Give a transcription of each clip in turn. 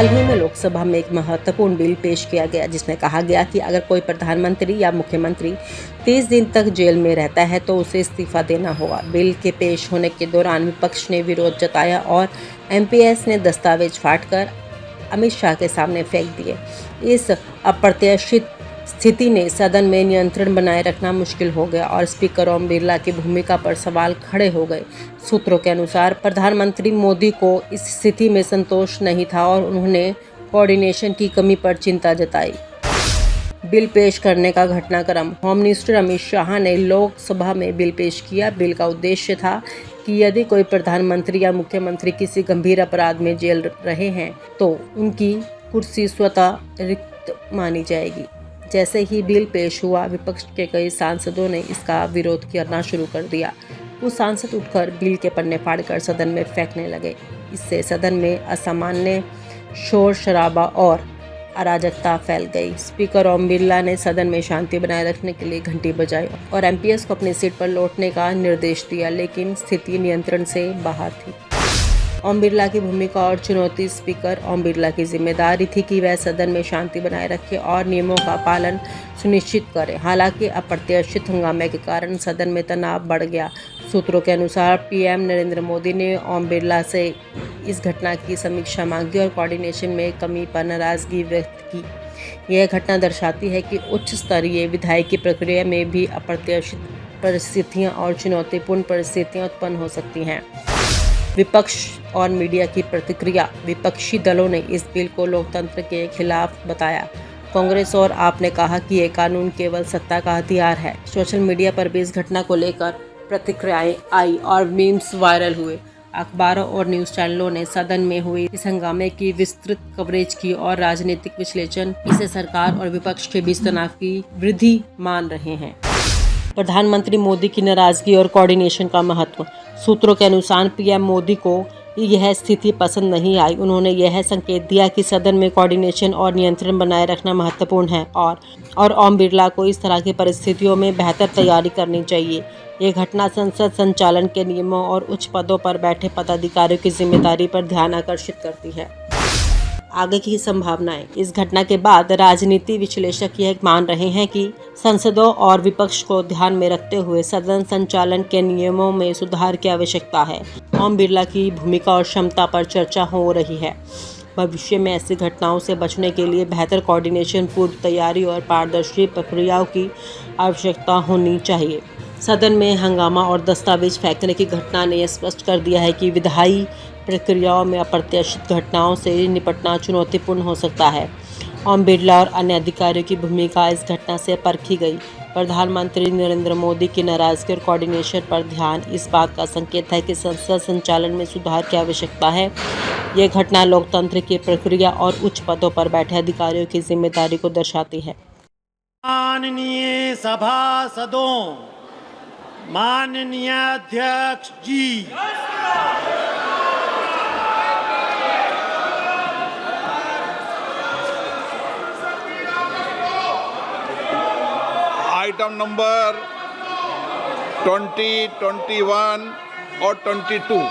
हाल ही में लोकसभा में एक महत्वपूर्ण बिल पेश किया गया जिसमें कहा गया कि अगर कोई प्रधानमंत्री या मुख्यमंत्री 30 दिन तक जेल में रहता है तो उसे इस्तीफा देना होगा। बिल के पेश होने के दौरान विपक्ष ने विरोध जताया और एमपीएस ने दस्तावेज फाड़कर अमित शाह के सामने फेंक दिए। इस अप्रत्याशित स्थिति ने सदन में नियंत्रण बनाए रखना मुश्किल हो गया और स्पीकर ओम बिरला की भूमिका पर सवाल खड़े हो गए। सूत्रों के अनुसार प्रधानमंत्री मोदी को इस स्थिति में संतोष नहीं था और उन्होंने कोऑर्डिनेशन की कमी पर चिंता जताई। बिल पेश करने का घटनाक्रम। होम मिनिस्टर अमित शाह ने लोकसभा में बिल पेश किया। बिल का उद्देश्य था कि यदि कोई प्रधानमंत्री या मुख्यमंत्री किसी गंभीर अपराध में जेल रहे हैं तो उनकी कुर्सी स्वतः रिक्त मानी जाएगी। जैसे ही बिल पेश हुआ, विपक्ष के कई सांसदों ने इसका विरोध करना शुरू कर दिया। कुछ सांसद उठकर बिल के पन्ने फाड़कर सदन में फेंकने लगे। इससे सदन में असामान्य शोर शराबा और अराजकता फैल गई। स्पीकर ओम बिरला ने सदन में शांति बनाए रखने के लिए घंटी बजाई और एमपीएस को अपनी सीट पर लौटने का निर्देश दिया, लेकिन स्थिति नियंत्रण से बाहर थी। ओम बिरला की भूमिका और चुनौती। स्पीकर ओम बिरला की जिम्मेदारी थी कि वह सदन में शांति बनाए रखे और नियमों का पालन सुनिश्चित करे। हालांकि अप्रत्याशित हंगामे के कारण सदन में तनाव बढ़ गया। सूत्रों के अनुसार पीएम नरेंद्र मोदी ने ओम बिरला से इस घटना की समीक्षा मांगी और कोऑर्डिनेशन में कमी पर नाराजगी व्यक्त की। यह घटना दर्शाती है कि उच्च स्तरीय विधायिकी प्रक्रिया में भी अप्रत्याशित परिस्थितियां और चुनौतीपूर्ण परिस्थितियां उत्पन्न हो सकती हैं। विपक्ष और मीडिया की प्रतिक्रिया। विपक्षी दलों ने इस बिल को लोकतंत्र के खिलाफ बताया। कांग्रेस और आप ने कहा कि ये कानून केवल सत्ता का हथियार है। सोशल मीडिया पर भी इस घटना को लेकर प्रतिक्रियाएं आई और मीम्स वायरल हुए। अखबारों और न्यूज़ चैनलों ने सदन में हुई इस हंगामे की विस्तृत कवरेज की और राजनीतिक विश्लेषण इसे सरकार और विपक्ष के बीच तनाव की वृद्धि मान रहे हैं। प्रधानमंत्री मोदी की नाराजगी और कोऑर्डिनेशन का महत्व। सूत्रों के अनुसार पीएम मोदी को यह स्थिति पसंद नहीं आई। उन्होंने यह संकेत दिया कि सदन में कोऑर्डिनेशन और नियंत्रण बनाए रखना महत्वपूर्ण है और ओम बिरला को इस तरह की परिस्थितियों में बेहतर तैयारी करनी चाहिए। ये घटना संसद संचालन के नियमों और उच्च पदों पर बैठे पदाधिकारियों की जिम्मेदारी पर ध्यान आकर्षित करती है। आगे की संभावनाएं। इस घटना के बाद राजनीति विश्लेषक यह मान रहे हैं कि सांसदों और विपक्ष को ध्यान में रखते हुए सदन संचालन के नियमों में सुधार की आवश्यकता है। ओम बिरला की भूमिका और क्षमता पर चर्चा हो रही है। भविष्य में ऐसी घटनाओं से बचने के लिए बेहतर कोऑर्डिनेशन, पूर्व तैयारी और पारदर्शी प्रक्रियाओं की आवश्यकता होनी चाहिए। सदन में हंगामा और दस्तावेज फेंकने की घटना ने स्पष्ट कर दिया है कि विधायी प्रक्रियाओं में अप्रत्याशित घटनाओं से निपटना चुनौतीपूर्ण हो सकता है। ओम बिरला और अन्य अधिकारियों की भूमिका इस घटना से परखी गई। प्रधानमंत्री नरेंद्र मोदी की नाराजगी और कोऑर्डिनेशन पर ध्यान इस बात का संकेत है कि संसद संचालन में सुधार की आवश्यकता है। ये घटना लोकतंत्र की प्रक्रिया और उच्च पदों पर बैठे अधिकारियों की जिम्मेदारी को दर्शाती है। माननीय सभासदों, माननीय अध्यक्ष जी, आइटम नंबर 20, 21 और 22।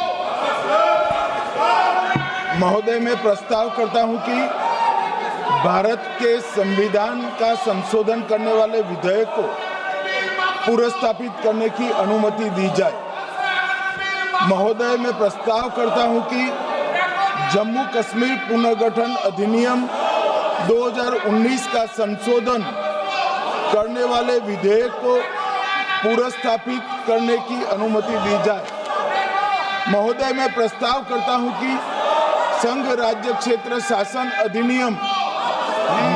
महोदय, मैं प्रस्ताव करता हूं कि भारत के संविधान का संशोधन करने वाले विधेयक को पुनर्स्थापित करने की अनुमति दी जाए। महोदय, मैं प्रस्ताव करता हूं कि जम्मू कश्मीर पुनर्गठन अधिनियम 2019 का संशोधन करने वाले विधेयक को पुनर्स्थापित करने की अनुमति दी जाए। महोदय, मैं प्रस्ताव करता हूं कि संघ राज्य क्षेत्र शासन अधिनियम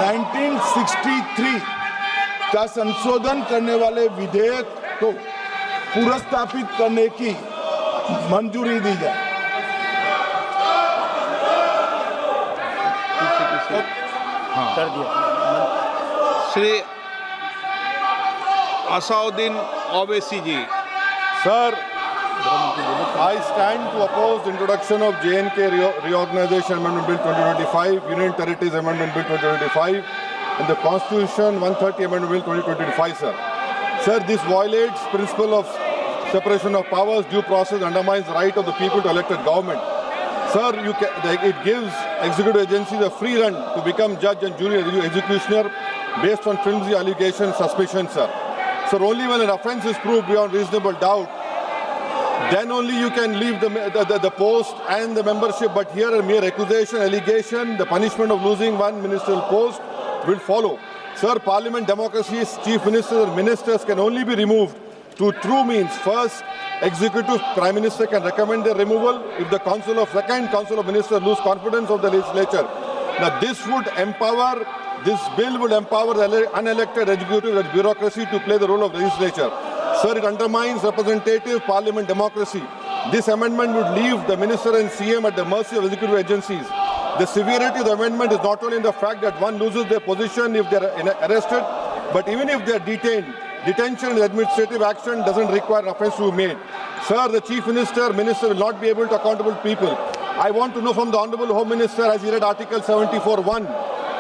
1963 का संशोधन करने वाले विधेयक को पुनर्स्थापित करने की मंजूरी दी जाए। कर दिया। श्री असाउद्दीन ओवैसी जी। Sir, I stand to oppose the introduction of J&K Reorganization Amendment Bill 2025, Union Territories Amendment Bill 2025, and the Constitution 130 Amendment Bill 2025, sir. Sir, this violates principle of separation of powers, due process, undermines the right of the people to elect a government. Sir, it gives executive agencies a free run to become judge and jury executioner based on flimsy allegations, suspicions, sir. Sir, only when an offence is proved beyond reasonable doubt, then only you can leave the post and the membership. But here a mere accusation, allegation, the punishment of losing one ministerial post will follow. Sir, Parliament democracy's chief ministers and ministers can only be removed through true means. First, executive prime minister can recommend their removal if the second council of ministers lose confidence of the legislature. Now this bill would empower the unelected executive bureaucracy to play the role of legislature. Sir, it undermines representative parliament democracy. This amendment would leave the minister and CM at the mercy of executive agencies. The severity of the amendment is not only in the fact that one loses their position if they are arrested, but even if they are detained. Detention and administrative action doesn't require offence to be made. Sir, the chief minister will not be able to accountable people. I want to know from the Honourable Home Minister, as he read Article 74(1),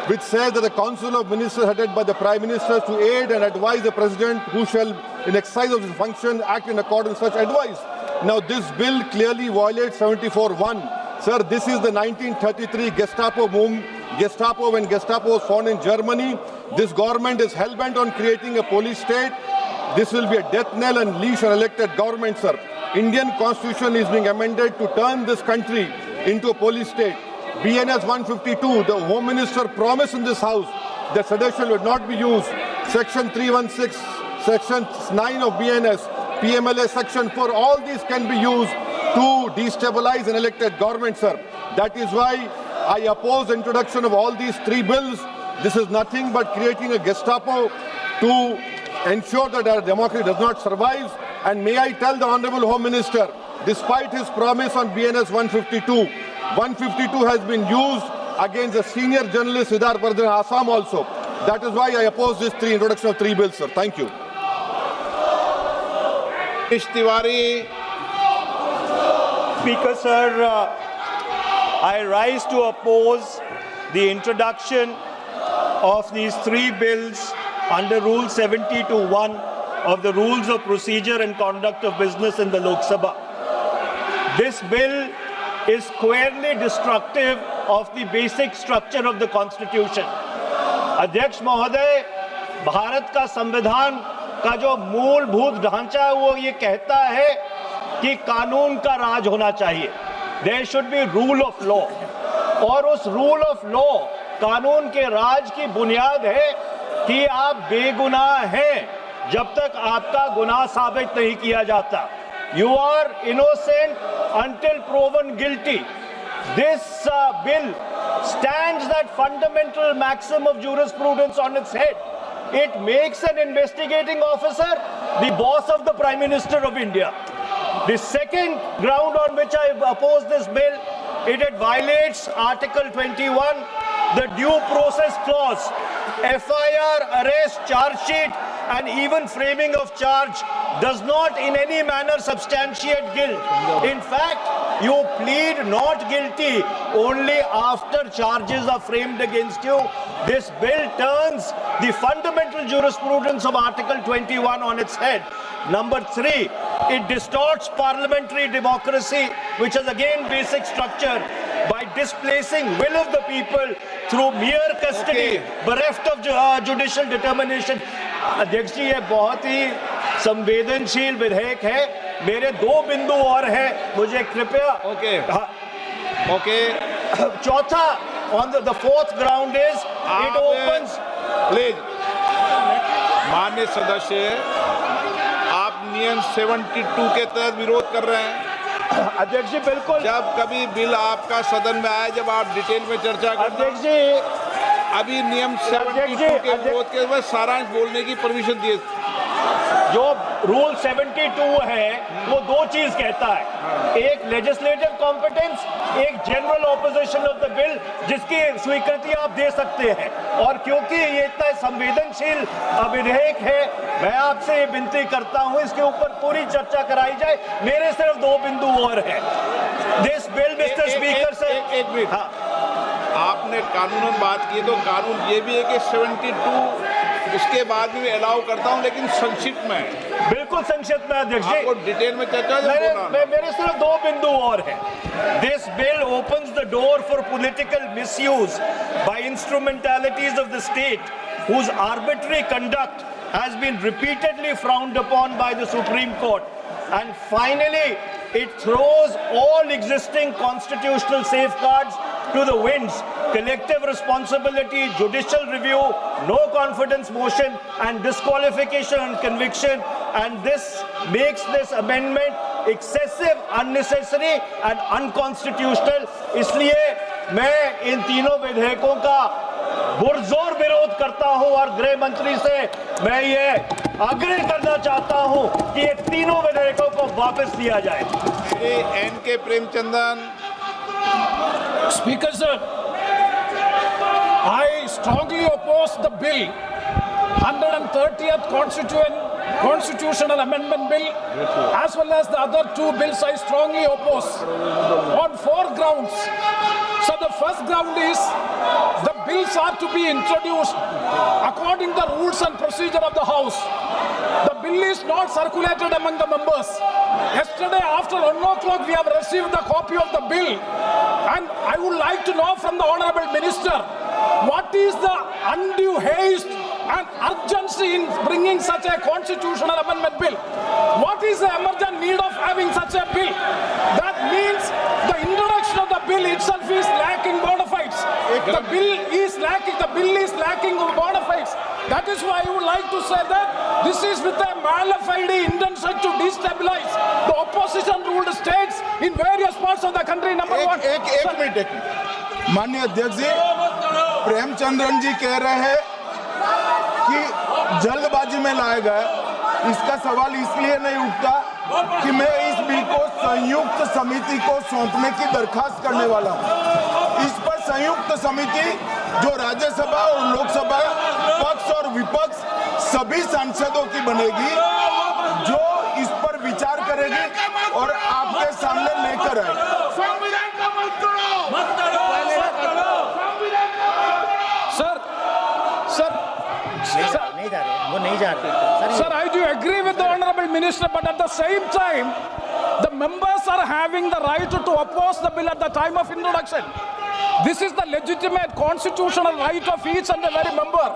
which says that the Council of Ministers headed by the Prime Minister to aid and advise the President who shall, in exercise of his function, act in accordance with such advice. Now this bill clearly violates 74(1). Sir, this is the 1933 Gestapo when Gestapo was found in Germany. This government is hell-bent on creating a police state. This will be a death knell and leash on elected government, sir. Indian constitution is being amended to turn this country into a police state. BNS 152, the Home Minister promised in this house that sedition would not be used. Section 316, Section 9 of BNS, PMLA Section 4, all these can be used to destabilize an elected government, sir. That is why I oppose the introduction of all these three bills. This is nothing but creating a Gestapo to ensure that our democracy does not survive. And may I tell the Honourable Home Minister, despite his promise on BNS 152 has been used against a senior journalist, Siddharth Vardhan, Assam also. That is why I oppose this introduction of three bills, sir. Thank you. Tiwari. Speaker, sir, I rise to oppose the introduction of these three bills under Rule 70(1) of the Rules of Procedure and Conduct of Business in the Lok Sabha. This bill is squarely destructive of the basic structure of the Constitution. अध्यक्ष महोदय, भारत का संविधान का जो मूलभूत ढांचा है वो ये कहता है कि कानून का राज होना चाहिए. There should be rule of law. और उस rule of law, कानून के राज की बुनियाद है कि आप बेगुनाह हैं जब तक आपका गुनाह साबित नहीं किया जाता. You are innocent until proven guilty. This bill stands that fundamental maxim of jurisprudence on its head. It makes an investigating officer the boss of the Prime Minister of India. The second ground on which I oppose this bill, it violates Article 21, the due process clause. FIR, arrest, charge sheet, and even framing of charge does not in any manner substantiate guilt. In fact, you plead not guilty only after charges are framed against you. This bill turns the fundamental jurisprudence of Article 21 on its head. Number 3, it distorts parliamentary democracy, which is again basic structure, by displacing will of the people through mere custody, bereft of judicial determination. अध्यक्ष जी, ये बहुत ही संवेदनशील विधेयक है. मेरे 2 बिंदु और हैं, मुझे कृपया. चौथा, on the fourth ground is it opens. Please, माननीय सदस्य, आप नियम 72 के तहत विरोध कर रहे हैं. अध्यक्ष जी, बिल्कुल. जब कभी बिल आपका सदन में आए, जब आप डिटेल में चर्चा करते, अध्यक्ष जी, अभी नियम 72 के विरोध के बाद सारांश बोलने की परमिशन दिए. जो रूल 72 है वो 2 चीज कहता है. एक लेजिस्लेटिव कॉम्पिटेंस, एक general opposition of the bill, जिसकी स्वीकृति आप दे सकते हैं. और क्योंकि ये इतना संवेदनशील विधेयक है, मैं आपसे ये विनती करता हूं इसके ऊपर पूरी चर्चा कराई जाए. मेरे सिर्फ 2 बिंदु और हैं. This bill, mister speaker, sir, एक मिनट. आपने कानून बात की तो कानून ये भी है कि 72 उसके बाद भी अलाउ करता हूं, लेकिन संक्षिप्त में। बिल्कुल संक्षिप्त में अध्यक्ष जी। आपको डिटेल में चर्चा मेरे सिर्फ दो बिंदु और हैं। This bill opens the door for political misuse by instrumentalities of the state whose arbitrary conduct has been repeatedly frowned upon by the Supreme Court. And finally, it throws all existing constitutional safeguards to the winds. Collective responsibility, judicial review, no confidence motion and disqualification and conviction, and this makes this amendment excessive, unnecessary and unconstitutional. इसलिए मैं इन तीनों विधेयकों का पुरजोर विरोध करता हूं और गृह मंत्री से मैं ये आग्रह करना चाहता हूं कि ये तीनों विधेयकों को वापस लिया जाए। Shri N.K. Premachandran. Speaker sir, I strongly oppose the bill, 130th Constitutional Amendment Bill, as well as the other two bills I strongly oppose on 4 grounds. So the first ground is the bills are to be introduced according to the rules and procedure of the House. The bill is not circulated among the members. Yesterday after 1 o'clock we have received the copy of the bill, and I would like to know from the Honourable Minister, what is the undue haste and urgency in bringing such a constitutional amendment bill? What is the emergent need of having such a bill? That means the introduction of the bill itself is lacking bona fides. The bill is lacking bona fides. That is why I would like to say that this is with a mala fide intention to destabilize the opposition ruled states in various parts of the country. Number one. एक minute माननीय अध्यक्ष जी, प्रेमचंद्रन जी कह रहे हैं कि जल्दबाजी में लाया गया। इसका सवाल इसलिए नहीं उठता कि मैं इस बिल को संयुक्त समिति को सौंपने की दरखास्त करने वाला हूं। इस पर संयुक्त समिति जो राज्यसभा और लोकसभा पक्ष और विपक्ष सभी सांसदों की बनेगी, जो इस पर विचार करेगी और आपके सामने लेकर आएगी। Sir, I do agree with the Honourable Minister, but at the same time, the members are having the right to oppose the bill at the time of introduction. This is the legitimate constitutional right of each and every member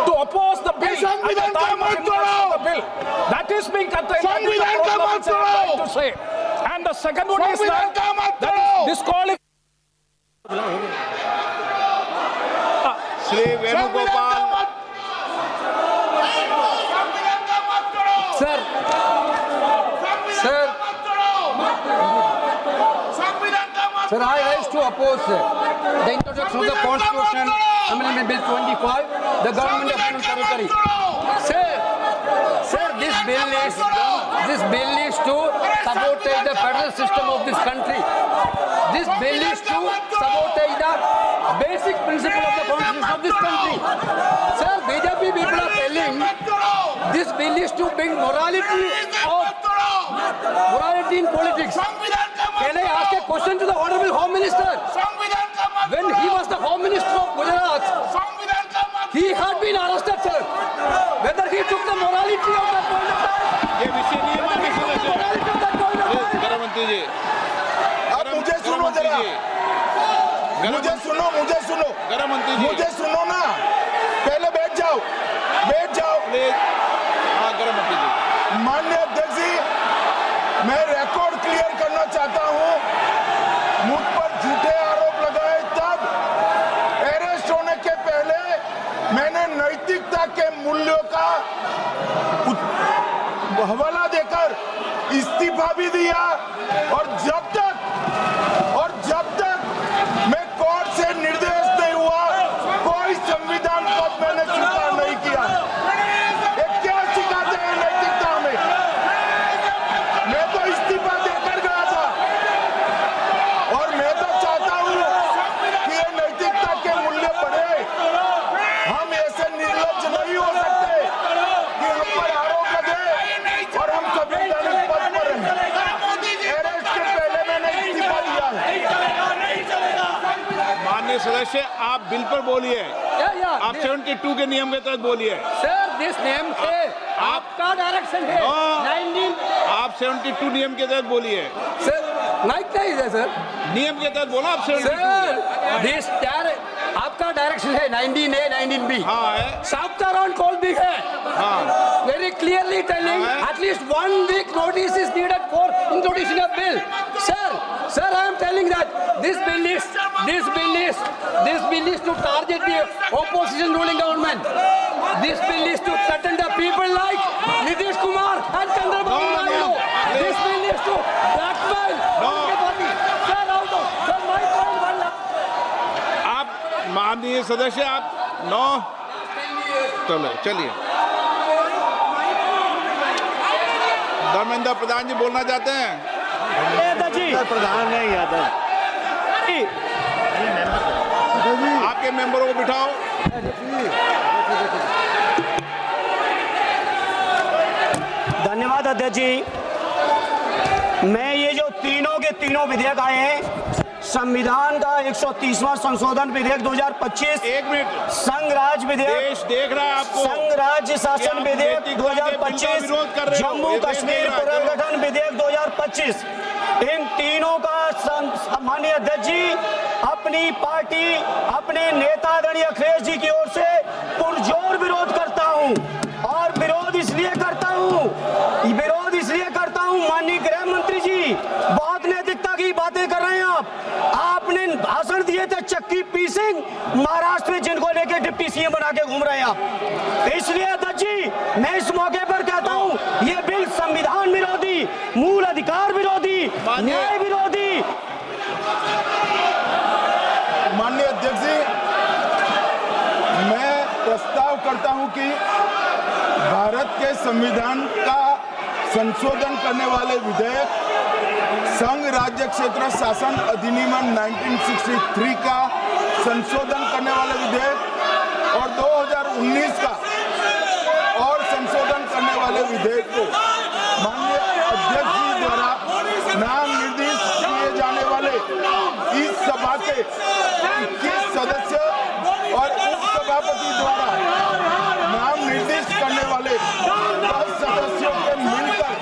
to oppose the bill at the time of introduction of the bill. That is being contained. That is the problem which I am trying to say. And the second one is that is disqualification. Shri Venugopal. Sir, I rise to oppose the introduction of the Constitution Amendment Bill 25, the Government of Union Territory. Sir, this bill is to sabotage the federal system of this country. This bill is to sabotage the basic principle of the Constitution of this country. Sir, BJP people are telling this bill is to bring morality in politics. Can I ask a question to the Honourable Home Minister? When he was the Home Minister of Gujarat, he had been arrested, sir. Whether he took the morality of that point of time, ये विषय नहीं है, गृह मंत्री जी। अब मुझे सुनो जरा, मुझे सुनो गृह मंत्री जी, मुझे सुनो ना, पहले बैठ जाओ। हाँ, गृह मंत्री जी। माननीय अध्यक्ष जी, मैं रिकॉर्ड क्लियर करना चाहता हूं। मुझ पर झूठे आरोप लगाए तब अरेस्ट होने के पहले मैंने नैतिकता के मूल्यों का हवाला देकर इस्तीफा भी दिया, और जब तक मैं कोर्ट से निर्देश नहीं हुआ, कोई संविधान पद मैंने स्वीकार नहीं किया। ये क्या सिखाते हैं नैतिकता में? मैं तो इस्तीफा देकर गया था, और मैं तो चाहता हूं कि ये नैतिकता के मूल्य बढ़े। हम ऐसे निर्लज्ज नहीं हो सकते कि हम पर आरोप लगे और हम संवैधानिक पद पर रहें। अरेस्ट के पहले मैंने सदस्य आप बिल पर बोलिए। आप 72 के नियम के तहत बोलिए। सर, दिस नेम है, आपका डायरेक्शन है। 19 आप 72 नियम के तहत बोलिए। सर, माइक नहीं है सर, नियम के तहत बोला आप 72। सर, दिस आपका डायरेक्शन है 19A 19B। हाँ है। Chapter on call भी है। हाँ। Very clearly telling at least 1 week notice is needed for introduction of bill. Sir, I am telling that this bill is to target the opposition ruling government. This bill is to threaten the people like Nitish Kumar and Chandrababu Naidu. This bill is to blackmail the party. Sir, out of sir, my point one. आप माननीय सदस्य आप 9 चलिए। धर्मेंद्र प्रधान जी बोलना चाहते हैं। प्रधान नहीं यादव। आपके मेंबरों को बिठाओ। धन्यवाद अध्यक्ष जी। मैं ये जो तीनों के तीनों विधेयक आए हैं, संविधान का 130वां संशोधन विधेयक 2025, 1 मिनट, संघ राज्य विधेयक, देश देख रहा है आपको, संघ राज्य शासन विधेयक 2025, जम्मू कश्मीर पुनर्गठन विधेयक 2025, इन तीनों का माननीय अध्यक्ष जी अपनी पार्टी, अपने नेता आदरणीय अखिलेश जी की ओर से पुरजोर विरोध करता हूं। और विरोध इसलिए करता हूं माननीय गृह मंत्री जी, बहुत नैतिकता की बातें कर रहे हैं आपने भाषण दिए थे चक्की पी सिंह महाराष्ट्र में, जिनको लेके डिप्टी सीएम बना के घूम रहे हैं आप। इसलिए अध्यक्ष जी मैं इस मौके पर कहता हूं, ये बिल संविधान विरोधी, मूल अधिकार विरोधी, न्याय विरोधी। माननीय अध्यक्ष जी, मैं प्रस्ताव करता हूं कि भारत के संविधान का संशोधन करने वाले विधेयक, संघ राज्य क्षेत्र शासन अधिनियम 1963 का संशोधन करने वाले विधेयक और 2019 का और संशोधन करने वाले विधेयक को माननीय अध्यक्ष जी द्वारा नाम निर्दिष्ट किए जाने वाले इस सभा के 21 सदस्य और उपसभापति द्वारा नाम निर्दिष्ट करने वाले 10 सदस्यों के मिलकर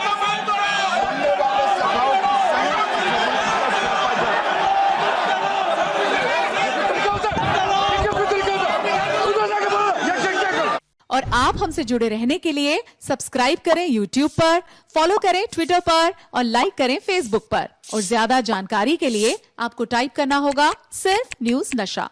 बनने वाले सभाओं की संयुक्त और आप हमसे जुड़े रहने के लिए सब्सक्राइब करें YouTube पर, फॉलो करें Twitter पर और लाइक करें Facebook पर। और ज्यादा जानकारी के लिए आपको टाइप करना होगा सिर्फ न्यूज़ नशा।